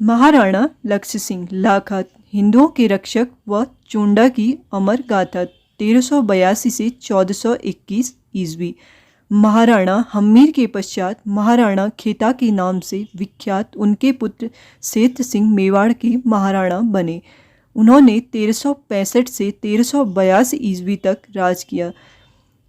महाराणा लक्ष्य सिंह लाखत हिंदुओं के रक्षक व चुंडा की अमर गाथा 1382 से 1421 ईस्वी। महाराणा हम्मीर के पश्चात महाराणा खेता के नाम से विख्यात उनके पुत्र सेठ सिंह मेवाड़ के महाराणा बने। उन्होंने 1365 से 1382 ईस्वी तक राज किया।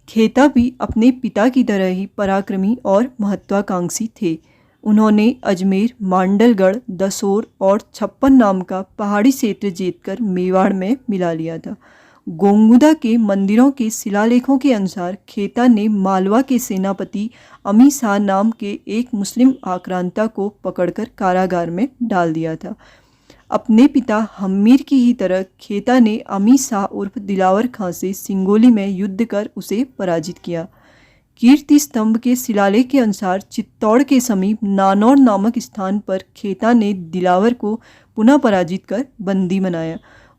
खेता भी अपने पिता की तरह ही पराक्रमी और महत्वाकांक्षी थे। उन्होंने अजमेर, मांडलगढ़, दसोर और छप्पन नाम का पहाड़ी क्षेत्र जीतकर मेवाड़ में मिला लिया था। गोंगुदा के मंदिरों के शिलालेखों के अनुसार खेता ने मालवा के सेनापति अमी शाह नाम के एक मुस्लिम आक्रांता को पकड़कर कारागार में डाल दिया था। अपने पिता हम्मीर की ही तरह खेता ने अमी शाह उर्फ दिलावर खां से सिंगोली में युद्ध कर उसे पराजित किया। कीर्ति स्तंभ के शिलालेख के अनुसार चित्तौड़ के समीप नानौर नामक स्थान पर खेता ने दिलावर को पुनः पराजित कर बंदी बनाया।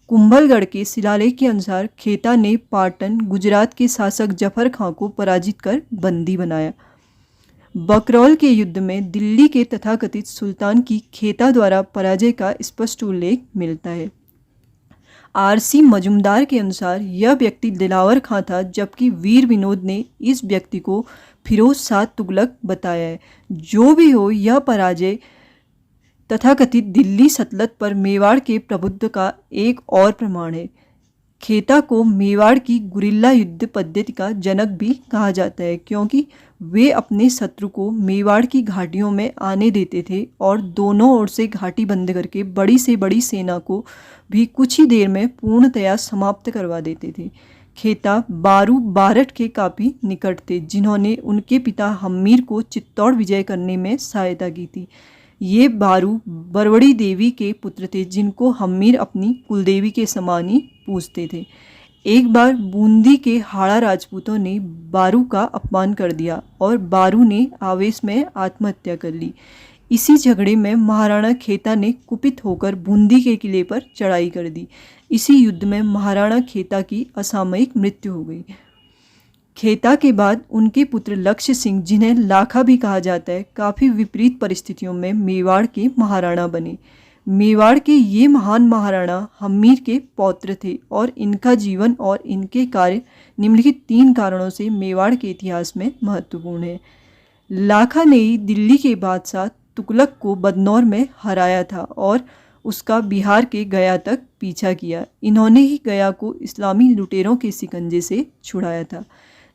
कुंभलगढ़ के शिलालेख के अनुसार खेता ने पाटन गुजरात के शासक जफर खां को पराजित कर बंदी बनाया। बकरौल के युद्ध में दिल्ली के तथाकथित सुल्तान की खेता द्वारा पराजय का स्पष्ट उल्लेख मिलता है। आरसी मजुमदार के अनुसार यह व्यक्ति दिलावर खां था, जबकि वीर विनोद ने इस व्यक्ति को फिरोज शाह तुगलक बताया है। जो भी हो, यह पराजय तथाकथित दिल्ली सल्तनत पर मेवाड़ के प्रभुत्व का एक और प्रमाण है। खेता को मेवाड़ की गुरिल्ला युद्ध पद्धति का जनक भी कहा जाता है, क्योंकि वे अपने शत्रु को मेवाड़ की घाटियों में आने देते थे और दोनों ओर से घाटी बंद करके बड़ी से बड़ी सेना को भी कुछ ही देर में पूर्णतया समाप्त करवा देते थे। खेता बारू बारठ के काफ़ी निकट थे, जिन्होंने उनके पिता हम्मीर को चित्तौड़ विजय करने में सहायता की थी। ये बारू बरवड़ी देवी के पुत्र थे, जिनको हम्मीर अपनी कुलदेवी के समान ही पूजते थे। एक बार बूंदी के हाड़ा राजपूतों ने बारू का अपमान कर दिया और बारू ने आवेश में आत्महत्या कर ली। इसी झगड़े में महाराणा खेता ने कुपित होकर बूंदी के किले पर चढ़ाई कर दी। इसी युद्ध में महाराणा खेता की असामयिक मृत्यु हो गई। खेता के बाद उनके पुत्र लक्ष्य सिंह, जिन्हें लाखा भी कहा जाता है, काफ़ी विपरीत परिस्थितियों में मेवाड़ के महाराणा बने। मेवाड़ के ये महान महाराणा हम्मीर के पौत्र थे और इनका जीवन और इनके कार्य निम्नलिखित 3 कारणों से मेवाड़ के इतिहास में महत्वपूर्ण है। लाखा ने ही दिल्ली के बादशाह तुगलक को बदनौर में हराया था और उसका बिहार के गया तक पीछा किया। इन्होंने ही गया को इस्लामी लुटेरों के शिकंजे से छुड़ाया था।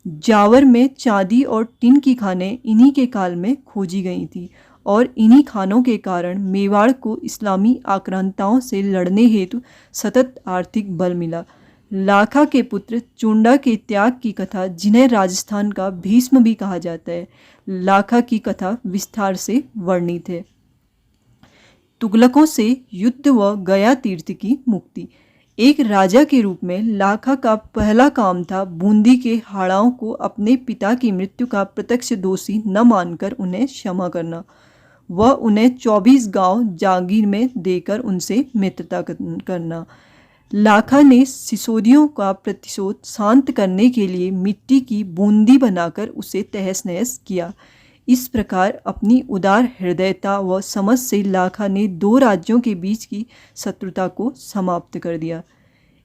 जावर में चांदी और टिन की खानें इन्हीं के काल में खोजी गई थी और इन्हीं खानों के कारण मेवाड़ को इस्लामी आक्रांताओं से लड़ने हेतु सतत आर्थिक बल मिला। लाखा के पुत्र चुंडा के त्याग की कथा, जिन्हें राजस्थान का भीष्म भी कहा जाता है, लाखा की कथा विस्तार से वर्णित है। तुगलकों से युद्ध व गया तीर्थ की मुक्ति। एक राजा के रूप में लाखा का पहला काम था बूंदी के हाड़ाओं को अपने पिता की मृत्यु का प्रत्यक्ष दोषी न मानकर उन्हें क्षमा करना व उन्हें 24 गांव जागीर में देकर उनसे मित्रता करना। लाखा ने सिसोदियों का प्रतिशोध शांत करने के लिए मिट्टी की बूंदी बनाकर उसे तहस नहस किया। इस प्रकार अपनी उदार हृदयता व समझ से लाखा ने 2 राज्यों के बीच की शत्रुता को समाप्त कर दिया।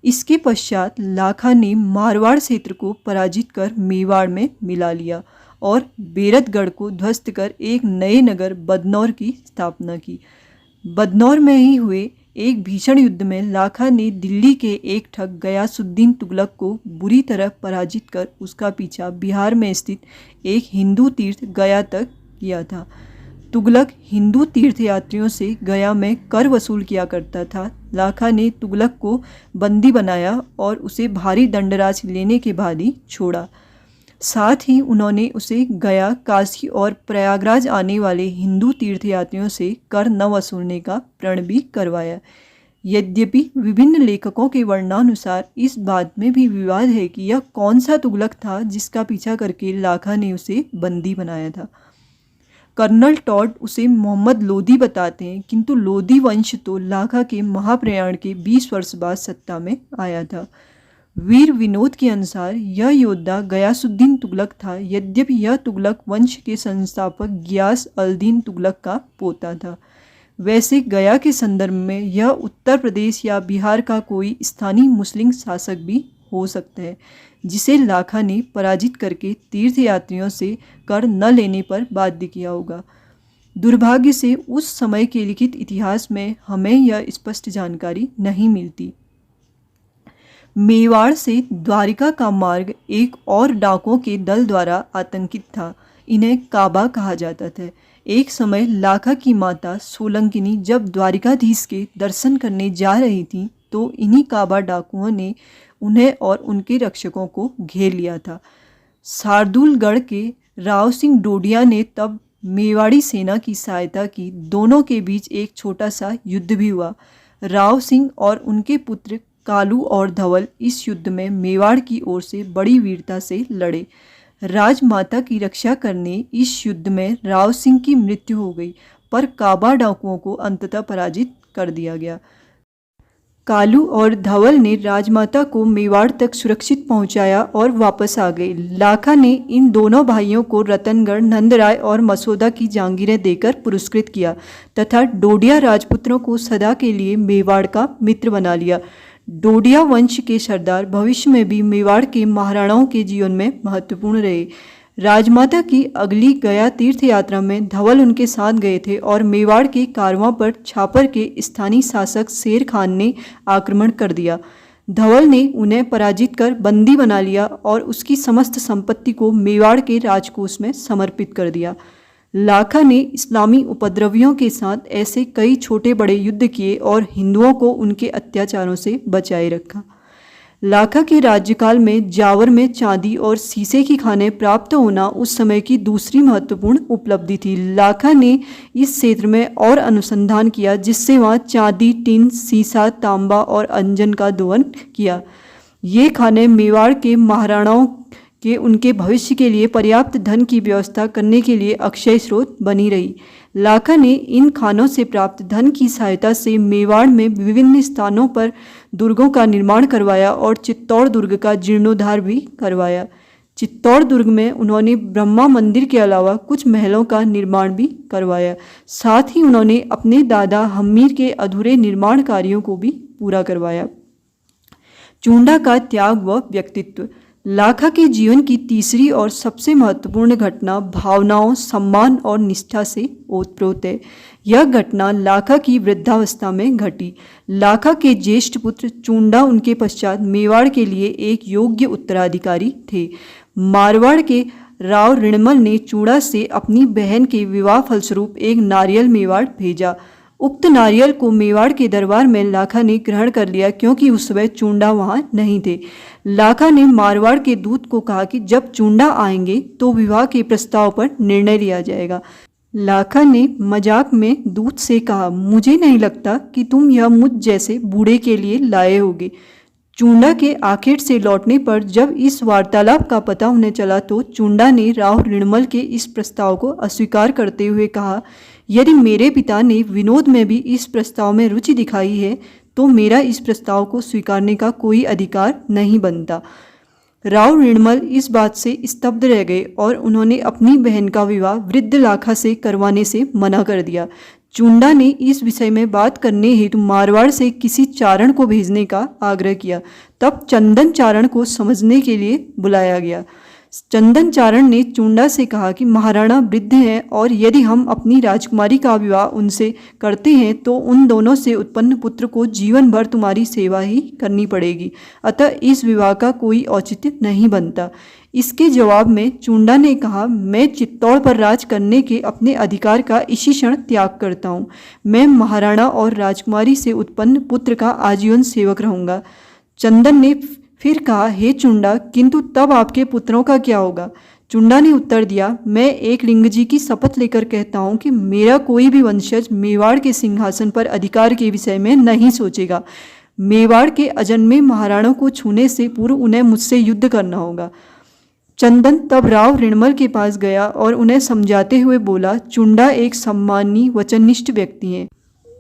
इसके पश्चात लाखा ने मारवाड़ क्षेत्र को पराजित कर मेवाड़ में मिला लिया और बेरतगढ़ को ध्वस्त कर एक नए नगर बदनौर की स्थापना की। बदनौर में ही हुए एक भीषण युद्ध में लाखा ने दिल्ली के एक ठग गयासुद्दीन तुगलक को बुरी तरह पराजित कर उसका पीछा बिहार में स्थित एक हिंदू तीर्थ गया तक किया था। तुगलक हिंदू तीर्थयात्रियों से गया में कर वसूल किया करता था। लाखा ने तुगलक को बंदी बनाया और उसे भारी दंडराज लेने के बाद ही छोड़ा। साथ ही उन्होंने उसे गया, काशी और प्रयागराज आने वाले हिंदू तीर्थयात्रियों से कर न वसूलने का प्रण भी करवाया। यद्यपि विभिन्न लेखकों के वर्णनानुसार इस बात में भी विवाद है कि यह कौन सा तुगलक था जिसका पीछा करके लाखा ने उसे बंदी बनाया था। कर्नल टॉड उसे मोहम्मद लोदी बताते हैं, किंतु लोदी वंश तो लाखा के महाप्रयाण के 20 वर्ष बाद सत्ता में आया था। वीर विनोद के अनुसार यह योद्धा गयासुद्दीन तुगलक था, यद्यपि यह तुगलक वंश के संस्थापक गियास अल दीन तुगलक का पोता था। वैसे गया के संदर्भ में यह उत्तर प्रदेश या बिहार का कोई स्थानीय मुस्लिम शासक भी हो सकता है, जिसे लाखा ने पराजित करके तीर्थयात्रियों से कर न लेने पर बाध्य किया होगा। दुर्भाग्य से उस समय के लिखित इतिहास में हमें यह स्पष्ट जानकारी नहीं मिलती। मेवाड़ से द्वारिका का मार्ग एक और डाकुओं के दल द्वारा आतंकित था। इन्हें काबा कहा जाता था। एक समय लाखा की माता सोलंकिनी जब द्वारिकाधीश के दर्शन करने जा रही थी तो इन्हीं काबा डाकुओं ने उन्हें और उनके रक्षकों को घेर लिया था। शार्दुलगढ़ के राव सिंह डोडिया ने तब मेवाड़ी सेना की सहायता की। दोनों के बीच एक छोटा सा युद्ध भी हुआ। राव सिंह और उनके पुत्र कालू और धवल इस युद्ध में मेवाड़ की ओर से बड़ी वीरता से लड़े। राजमाता की रक्षा करने इस युद्ध में राव सिंह की मृत्यु हो गई, पर काबा डाकुओं को अंततः पराजित कर दिया गया। कालू और धवल ने राजमाता को मेवाड़ तक सुरक्षित पहुंचाया और वापस आ गए। लाखा ने इन दोनों भाइयों को रतनगढ़, नंदराय और मसौदा की जागीरें देकर पुरस्कृत किया तथा डोडिया राजपुत्रों को सदा के लिए मेवाड़ का मित्र बना लिया। डोडिया वंश के सरदार भविष्य में भी मेवाड़ के महाराणाओं के जीवन में महत्वपूर्ण रहे। राजमाता की अगली गया तीर्थ यात्रा में धवल उनके साथ गए थे और मेवाड़ के कारवां पर छापर के स्थानीय शासक शेर खान ने आक्रमण कर दिया। धवल ने उन्हें पराजित कर बंदी बना लिया और उसकी समस्त संपत्ति को मेवाड़ के राजकोष में समर्पित कर दिया। लाखा ने इस्लामी उपद्रवियों के साथ ऐसे कई छोटे बड़े युद्ध किए और हिंदुओं को उनके अत्याचारों से बचाए रखा। लाखा के राज्यकाल में जावर में चांदी और शीशे की खानें प्राप्त होना उस समय की दूसरी महत्वपूर्ण उपलब्धि थी। लाखा ने इस क्षेत्र में और अनुसंधान किया, जिससे वहाँ चांदी, टिन, शीशा, तांबा और अंजन का दोहन किया। ये खानें मेवाड़ के महाराणाओं के उनके भविष्य के लिए पर्याप्त धन की व्यवस्था करने के लिए अक्षय स्रोत बनी रही। लाखा ने इन खानों से प्राप्त धन की सहायता से मेवाड़ में विभिन्न स्थानों पर दुर्गों का निर्माण करवाया और चित्तौड़ दुर्ग का जीर्णोद्धार भी करवाया। चित्तौड़ दुर्ग में उन्होंने ब्रह्मा मंदिर के अलावा कुछ महलों का निर्माण भी करवाया। साथ ही उन्होंने अपने दादा हम्मीर के अधूरे निर्माण कार्यों को भी पूरा करवाया। चुंडा का त्याग व व्यक्तित्व। लाखा के जीवन की तीसरी और सबसे महत्वपूर्ण घटना भावनाओं, सम्मान और निष्ठा से ओतप्रोत है। यह घटना लाखा की वृद्धावस्था में घटी। लाखा के ज्येष्ठ पुत्र चुंडा उनके पश्चात मेवाड़ के लिए एक योग्य उत्तराधिकारी थे। मारवाड़ के राव ऋणमल ने चूड़ा से अपनी बहन के विवाह फलस्वरूप एक नारियल मेवाड़ भेजा। उक्त नारियल को मेवाड़ के दरबार में लाखा ने ग्रहण कर लिया, क्योंकि उस समय चुंडा वहां नहीं थे। लाखा ने मारवाड़ के दूत को कहा कि जब चुंडा आएंगे तो विवाह के प्रस्ताव पर निर्णय लिया जाएगा। लाखा ने मजाक में दूत से कहा, मुझे नहीं लगता कि तुम यह मुझ जैसे बूढ़े के लिए लाए होगे। चुंडा के आखेट से लौटने पर जब इस वार्तालाप का पता उन्हें चला तो चुंडा ने राव ऋणमल के इस प्रस्ताव को अस्वीकार करते हुए कहा, यदि मेरे पिता ने विनोद में भी इस प्रस्ताव में रुचि दिखाई है तो मेरा इस प्रस्ताव को स्वीकारने का कोई अधिकार नहीं बनता। राव ऋणमल इस बात से स्तब्ध रह गए और उन्होंने अपनी बहन का विवाह वृद्ध लाखा से करवाने से मना कर दिया। चुंडा ने इस विषय में बात करने हेतु मारवाड़ से किसी चारण को भेजने का आग्रह किया। तब चंदन चारण को समझने के लिए बुलाया गया। चंदन चारण ने चुंडा से कहा कि महाराणा वृद्ध हैं और यदि हम अपनी राजकुमारी का विवाह उनसे करते हैं तो उन दोनों से उत्पन्न पुत्र को जीवन भर तुम्हारी सेवा ही करनी पड़ेगी, अतः इस विवाह का औचित्य औचित्य नहीं बनता। इसके जवाब में चुंडा ने कहा, मैं चित्तौड़ पर राज करने के अपने अधिकार का इसी क्षण त्याग करता हूँ। मैं महाराणा और राजकुमारी से उत्पन्न पुत्र का आजीवन सेवक रहूँगा। चंदन ने फिर कहा, हे चुंडा, किंतु तब आपके पुत्रों का क्या होगा? चुंडा ने उत्तर दिया, मैं एक लिंग जी की शपथ लेकर कहता हूँ कि मेरा कोई भी वंशज मेवाड़ के सिंहासन पर अधिकार के विषय में नहीं सोचेगा। मेवाड़ के अजन्मे महाराणों को छूने से पूर्व उन्हें मुझसे युद्ध करना होगा। चंदन तब राव ऋणमल के पास गया और उन्हें समझाते हुए बोला, चुंडा एक सम्मानी वचननिष्ठ व्यक्ति हैं।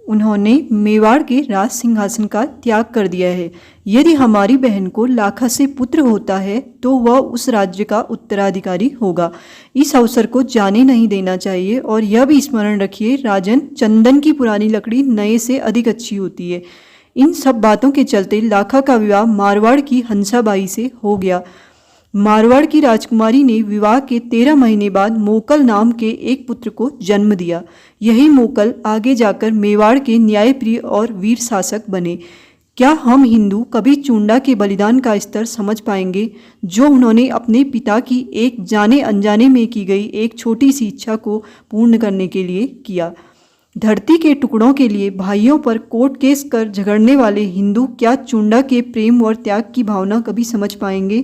उन्होंने मेवाड़ के राज सिंहासन का त्याग कर दिया है। यदि हमारी बहन को लाखा से पुत्र होता है तो वह उस राज्य का उत्तराधिकारी होगा। इस अवसर को जाने नहीं देना चाहिए और यह भी स्मरण रखिए राजन, चंदन की पुरानी लकड़ी नए से अधिक अच्छी होती है। इन सब बातों के चलते लाखा का विवाह मारवाड़ की हंसाबाई से हो गया। मारवाड़ की राजकुमारी ने विवाह के 13 महीने बाद मोकल नाम के एक पुत्र को जन्म दिया। यही मोकल आगे जाकर मेवाड़ के न्यायप्रिय और वीर शासक बने। क्या हम हिंदू कभी चुंडा के बलिदान का स्तर समझ पाएंगे, जो उन्होंने अपने पिता की एक जाने अनजाने में की गई एक छोटी सी इच्छा को पूर्ण करने के लिए किया। धरती के टुकड़ों के लिए भाइयों पर कोर्ट केस कर झगड़ने वाले हिंदू क्या चुंडा के प्रेम और त्याग की भावना कभी समझ पाएंगे?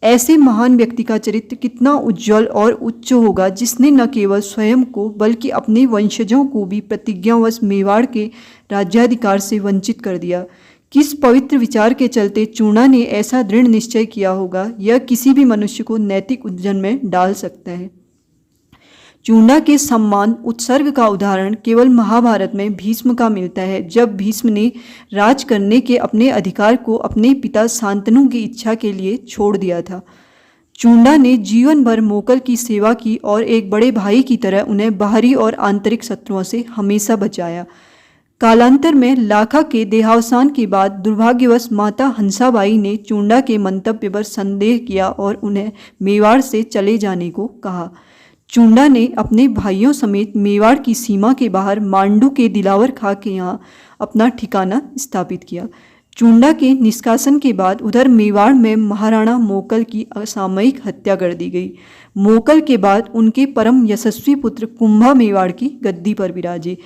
ऐसे महान व्यक्ति का चरित्र कितना उज्जवल और उच्च होगा, जिसने न केवल स्वयं को बल्कि अपने वंशजों को भी प्रतिज्ञावश मेवाड़ के राज्याधिकार से वंचित कर दिया। किस पवित्र विचार के चलते चूना ने ऐसा दृढ़ निश्चय किया होगा, यह किसी भी मनुष्य को नैतिक उलझन में डाल सकता है। चूना के सम्मान उत्सर्ग का उदाहरण केवल महाभारत में भीष्म का मिलता है, जब भीष्म ने राज करने के अपने अधिकार को अपने पिता शांतनु की इच्छा के लिए छोड़ दिया था। चूंडा ने जीवन भर मोकल की सेवा की और एक बड़े भाई की तरह उन्हें बाहरी और आंतरिक शत्रुओं से हमेशा बचाया। कालांतर में लाखा के देहावसान के बाद दुर्भाग्यवश माता हंसाबाई ने चूंडा के मंतव्य पर संदेह किया और उन्हें मेवाड़ से चले जाने को कहा। चूंडा ने अपने भाइयों समेत मेवाड़ की सीमा के बाहर मांडू के दिलावर खां के यहाँ अपना ठिकाना स्थापित किया। चूंडा के निष्कासन के बाद उधर मेवाड़ में महाराणा मोकल की असामयिक हत्या कर दी गई। मोकल के बाद उनके परम यशस्वी पुत्र कुंभा मेवाड़ की गद्दी पर विराजे।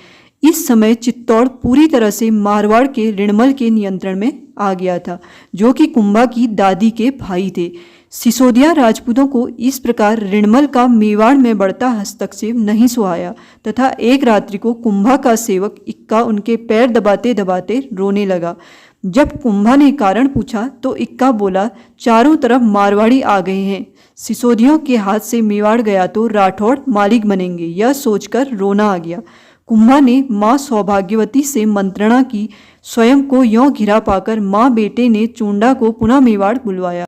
इस समय चित्तौड़ पूरी तरह से मारवाड़ के ऋणमल के नियंत्रण में आ गया था, जो कि कुंभा की दादी के भाई थे। सिसोदिया राजपूतों को इस प्रकार ऋणमल का मेवाड़ में बढ़ता हस्तक्षेप नहीं सुहाया तथा एक रात्रि को कुंभा का सेवक इक्का उनके पैर दबाते दबाते रोने लगा। जब कुंभा ने कारण पूछा तो इक्का बोला, चारों तरफ मारवाड़ी आ गए हैं, सिसोदियों के हाथ से मेवाड़ गया तो राठौड़ मालिक बनेंगे, यह सोचकर रोना आ गया। कुंभा ने माँ सौभाग्यवती से मंत्रणा की। स्वयं को यों घिरा पाकर माँ बेटे ने चूंडा को पुनः मेवाड़ बुलवाया।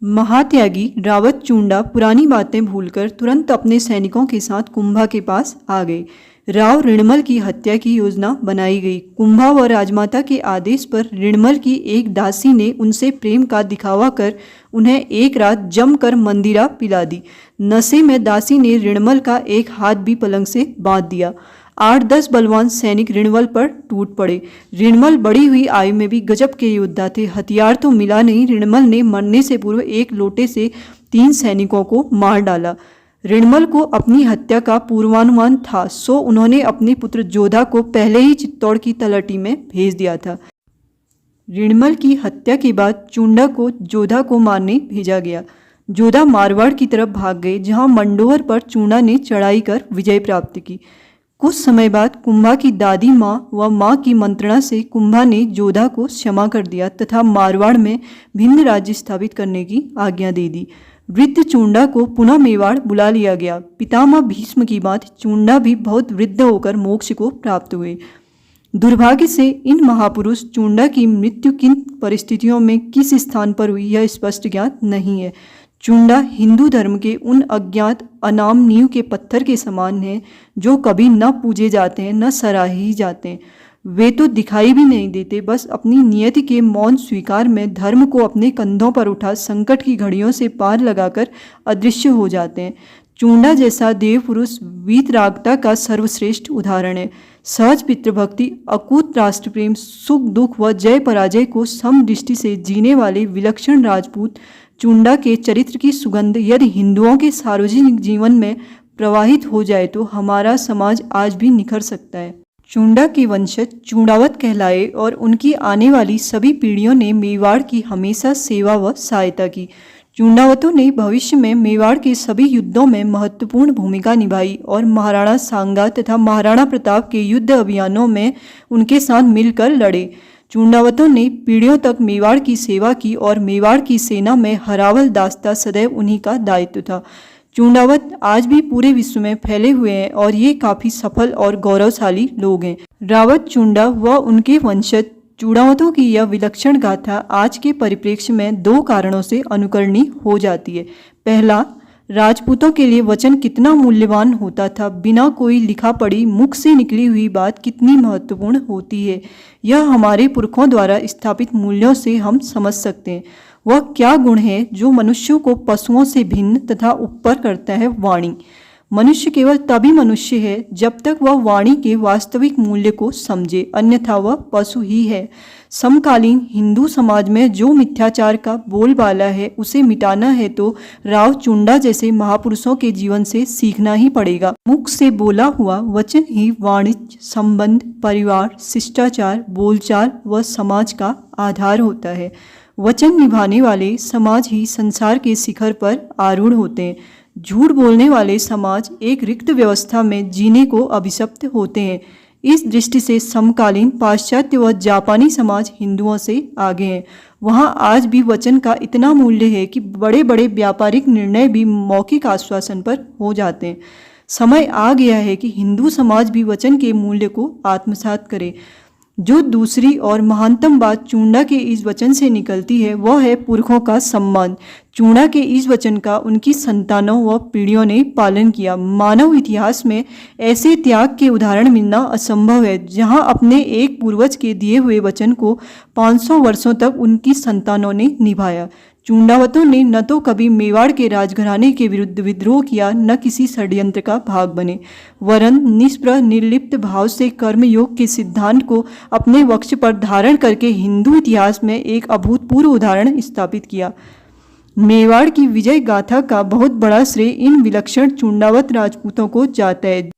महात्यागी रावत चूंडा पुरानी बातें भूलकर तुरंत अपने सैनिकों के साथ कुंभा के पास आ गए। राव ऋणमल की हत्या की योजना बनाई गई। कुंभा व राजमाता के आदेश पर ऋणमल की एक दासी ने उनसे प्रेम का दिखावा कर उन्हें एक रात जमकर मंदिरा पिला दी। नशे में दासी ने ऋणमल का एक हाथ भी पलंग से बांध दिया। 8-10 बलवान सैनिक ऋणमल पर टूट पड़े। ऋणमल बड़ी हुई आयु में भी गजब के योद्धा थे। हथियार तो मिला नहीं, ऋणमल ने मरने से पूर्व एक लोटे से 3 सैनिकों को मार डाला। ऋणमल को अपनी हत्या का पूर्वानुमान था, सो उन्होंने अपने पुत्र जोधा को पहले ही चित्तौड़ की तलहटी में भेज दिया था। ऋणमल की हत्या के बाद चूंडा को जोधा को मारने भेजा गया। जोधा मारवाड़ की तरफ भाग गए, जहां मंडोर पर चूंडा ने चढ़ाई कर विजय प्राप्त की। कुछ समय बाद कुंभा की दादी माँ व माँ की मंत्रणा से कुंभा ने जोधा को क्षमा कर दिया तथा मारवाड़ में भिन्न राज्य स्थापित करने की आज्ञा दे दी। वृद्ध चूंडा को पुनः मेवाड़ बुला लिया गया। पितामह भीष्म की बात चूंडा भी बहुत वृद्ध होकर मोक्ष को प्राप्त हुए। दुर्भाग्य से इन महापुरुष चूंडा की मृत्यु किन परिस्थितियों में किस स्थान पर हुई, यह स्पष्ट ज्ञात नहीं है। चूंडा हिंदू धर्म के उन अज्ञात अनाम नींव के पत्थर के समान हैं, जो कभी न पूजे जाते हैं न सराहे जाते हैं। वे तो दिखाई भी नहीं देते, बस अपनी नियति के मौन स्वीकार में धर्म को अपने कंधों पर उठा संकट की घड़ियों से पार लगाकर अदृश्य हो जाते हैं। चूंडा जैसा देव पुरुष वीतरागता का सर्वश्रेष्ठ उदाहरण है। सहज पितृभक्ति, अकूत राष्ट्र प्रेम, सुख दुख व जय पराजय को समदृष्टि से जीने वाले विलक्षण राजपूत चूंडा के चरित्र की सुगंध यदि हिंदुओं के सार्वजनिक जीवन में प्रवाहित हो जाए तो हमारा समाज आज भी निखर सकता है। चूंडा के वंशज चूंडावत कहलाए और उनकी आने वाली सभी पीढ़ियों ने मेवाड़ की हमेशा सेवा व सहायता की। चूंडावतों ने भविष्य में मेवाड़ के सभी युद्धों में महत्वपूर्ण भूमिका निभाई और महाराणा सांगा तथा महाराणा प्रताप के युद्ध अभियानों में उनके साथ मिलकर लड़े। चूंडावतों ने पीढ़ियों तक मेवाड़ की सेवा की और मेवाड़ की सेना में हरावल दास्ता सदैव उन्हीं का दायित्व था। चूंडावत आज भी पूरे विश्व में फैले हुए हैं और ये काफ़ी सफल और गौरवशाली लोग हैं। रावत चुंडा व उनके वंशज चूड़ावतों की यह विलक्षण गाथा आज के परिप्रेक्ष्य में दो कारणों से अनुकरणीय हो जाती है। पहला, राजपूतों के लिए वचन कितना मूल्यवान होता था, बिना कोई लिखा पढ़ी मुख से निकली हुई बात कितनी महत्वपूर्ण होती है, यह हमारे पुरखों द्वारा स्थापित मूल्यों से हम समझ सकते हैं। वह क्या गुण है जो मनुष्यों को पशुओं से भिन्न तथा ऊपर करता है? वाणी। मनुष्य केवल तभी मनुष्य है जब तक वह वाणी के वास्तविक मूल्य को समझे, अन्यथा वह पशु ही है। समकालीन हिंदू समाज में जो मिथ्याचार का बोलबाला है उसे मिटाना है तो राव चुंडा जैसे महापुरुषों के जीवन से सीखना ही पड़ेगा। मुख से बोला हुआ वचन ही वाणिज्य, संबंध, परिवार, शिष्टाचार, बोलचाल व समाज का आधार होता है। वचन निभाने वाले समाज ही संसार के शिखर पर आरूढ़ होते हैं। झूठ बोलने वाले समाज एक रिक्त व्यवस्था में जीने को अभिशप्त होते हैं। इस दृष्टि से समकालीन पाश्चात्य व जापानी समाज हिंदुओं से आगे हैं। वहाँ आज भी वचन का इतना मूल्य है कि बड़े बड़े व्यापारिक निर्णय भी मौखिक आश्वासन पर हो जाते हैं। समय आ गया है कि हिंदू समाज भी वचन के मूल्य को आत्मसात करे। जो दूसरी और महानतम बात चूंडा के इस वचन से निकलती है वह है पुरखों का सम्मान। चूंडा के इस वचन का उनकी संतानों व पीढ़ियों ने पालन किया। मानव इतिहास में ऐसे त्याग के उदाहरण मिलना असंभव है जहां अपने एक पूर्वज के दिए हुए वचन को 500 वर्षों तक उनकी संतानों ने निभाया। चूंडावतों ने न तो कभी मेवाड़ के राजघराने के विरुद्ध विद्रोह किया, न किसी षड्यंत्र का भाग बने, वरन निष्प्रह निर्लिप्त भाव से कर्मयोग के सिद्धांत को अपने वक्ष पर धारण करके हिंदू इतिहास में एक अभूतपूर्व उदाहरण स्थापित किया। मेवाड़ की विजय गाथा का बहुत बड़ा श्रेय इन विलक्षण चूंडावत राजपूतों को जाता है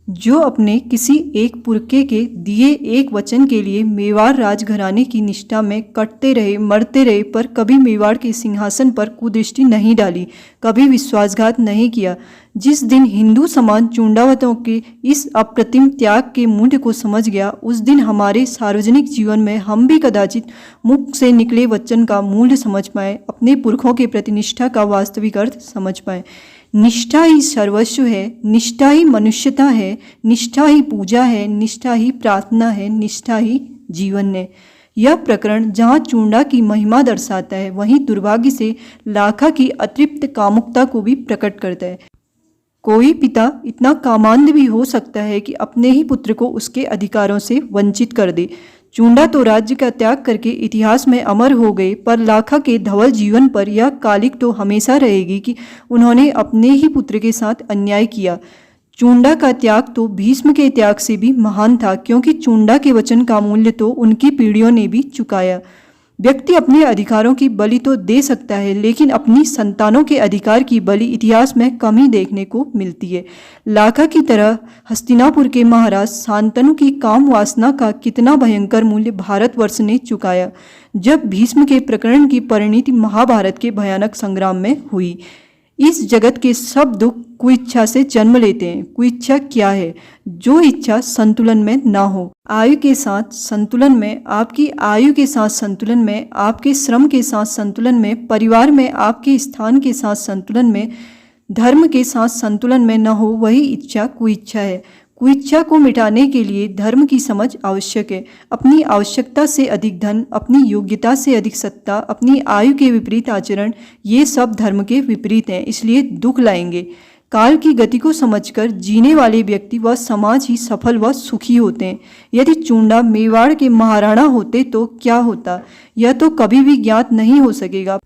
जो अपने किसी एक पुरखे के दिए एक वचन के लिए मेवाड़ राजघराने की निष्ठा में कटते रहे, मरते रहे, पर कभी मेवाड़ के सिंहासन पर कुदृष्टि नहीं डाली, कभी विश्वासघात नहीं किया। जिस दिन हिंदू समाज चूंडावतों के इस अप्रतिम त्याग के मूल्य को समझ गया, उस दिन हमारे सार्वजनिक जीवन में हम भी कदाचित मुख से निकले वचन का मूल्य समझ पाए, अपने पुरखों के प्रति निष्ठा का वास्तविक अर्थ समझ पाए। निष्ठा ही सर्वस्व है, निष्ठा ही मनुष्यता है, निष्ठा ही पूजा है, निष्ठा ही प्रार्थना है, निष्ठा ही जीवन है। यह प्रकरण जहाँ चूंडा की महिमा दर्शाता है, वहीं दुर्भाग्य से लाखा की अतृप्त कामुकता को भी प्रकट करता है। कोई पिता इतना कामांध भी हो सकता है कि अपने ही पुत्र को उसके अधिकारों से वंचित कर दे। चूंडा तो राज्य का त्याग करके इतिहास में अमर हो गए, पर लाखा के धवल जीवन पर यह कालिक तो हमेशा रहेगी कि उन्होंने अपने ही पुत्र के साथ अन्याय किया। चूंडा का त्याग तो भीष्म के त्याग से भी महान था, क्योंकि चूंडा के वचन का मूल्य तो उनकी पीढ़ियों ने भी चुकाया। व्यक्ति अपने अधिकारों की बलि तो दे सकता है, लेकिन अपनी संतानों के अधिकार की बलि इतिहास में कम ही देखने को मिलती है। लाखा की तरह हस्तिनापुर के महाराज शांतनु की काम वासना का कितना भयंकर मूल्य भारतवर्ष ने चुकाया जब भीष्म के प्रकरण की परिणति महाभारत के भयानक संग्राम में हुई। इस जगत के सब दुख कुइच्छा से जन्म लेते हैं। कुइच्छा क्या है? जो इच्छा संतुलन में ना हो। आयु के साथ संतुलन में, आपकी आयु के साथ संतुलन में, आपके श्रम के साथ संतुलन में, परिवार में आपके स्थान के साथ संतुलन में, धर्म के साथ संतुलन में न हो, वही इच्छा कुइच्छा है। कुइच्छा को मिटाने के लिए धर्म की समझ आवश्यक है। अपनी आवश्यकता से अधिक धन, अपनी योग्यता से अधिक सत्ता, अपनी आयु के विपरीत आचरण, ये सब धर्म के विपरीत हैं, इसलिए दुख लाएंगे। काल की गति को समझकर जीने वाले व्यक्ति व समाज ही सफल व सुखी होते हैं। यदि चूंडा मेवाड़ के महाराणा होते तो क्या होता, यह तो कभी भी ज्ञात नहीं हो सकेगा,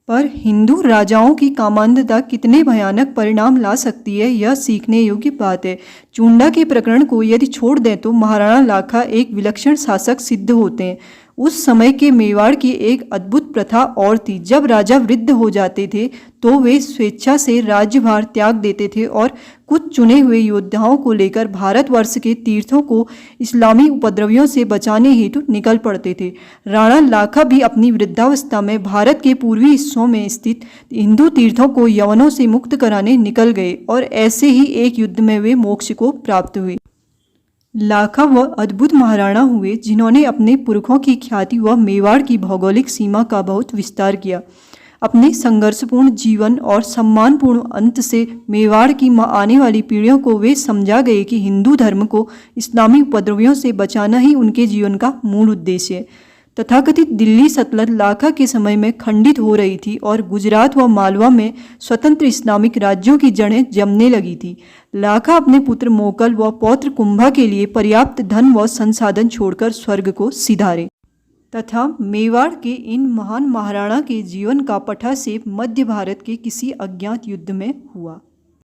पर हिंदू राजाओं की कामांधता कितने भयानक परिणाम ला सकती है, यह सीखने योग्य बात है। चूंडा के प्रकरण को यदि छोड़ दें तो महाराणा लाखा एक विलक्षण शासक सिद्ध होते हैं। उस समय के मेवाड़ की एक अद्भुत प्रथा और थी। जब राजा वृद्ध हो जाते थे तो वे स्वेच्छा से राज्यभार त्याग देते थे और कुछ चुने हुए योद्धाओं को लेकर भारतवर्ष के तीर्थों को इस्लामी उपद्रवियों से बचाने हेतु निकल पड़ते थे। राणा लाखा भी अपनी वृद्धावस्था में भारत के पूर्वी हिस्सों में स्थित हिंदू तीर्थों को यवनों से मुक्त कराने निकल गए और ऐसे ही एक युद्ध में वे मोक्ष को प्राप्त हुए। लाखा वह अद्भुत महाराणा हुए जिन्होंने अपने पुरखों की ख्याति व मेवाड़ की भौगोलिक सीमा का बहुत विस्तार किया। अपने संघर्षपूर्ण जीवन और सम्मानपूर्ण अंत से मेवाड़ की आने वाली पीढ़ियों को वे समझा गए कि हिंदू धर्म को इस्लामी उपद्रवियों से बचाना ही उनके जीवन का मूल उद्देश्य है। तथाकथित दिल्ली सल्तनत लाखा के समय में खंडित हो रही थी और गुजरात व मालवा में स्वतंत्र इस्लामिक राज्यों की जड़ें जमने लगी थी। लाखा अपने पुत्र मोकल व पौत्र कुंभा के लिए पर्याप्त धन व संसाधन छोड़कर स्वर्ग को सिधारे तथा मेवाड़ के इन महान महाराणा के जीवन का पटाक्षेप मध्य भारत के किसी अज्ञात युद्ध में हुआ।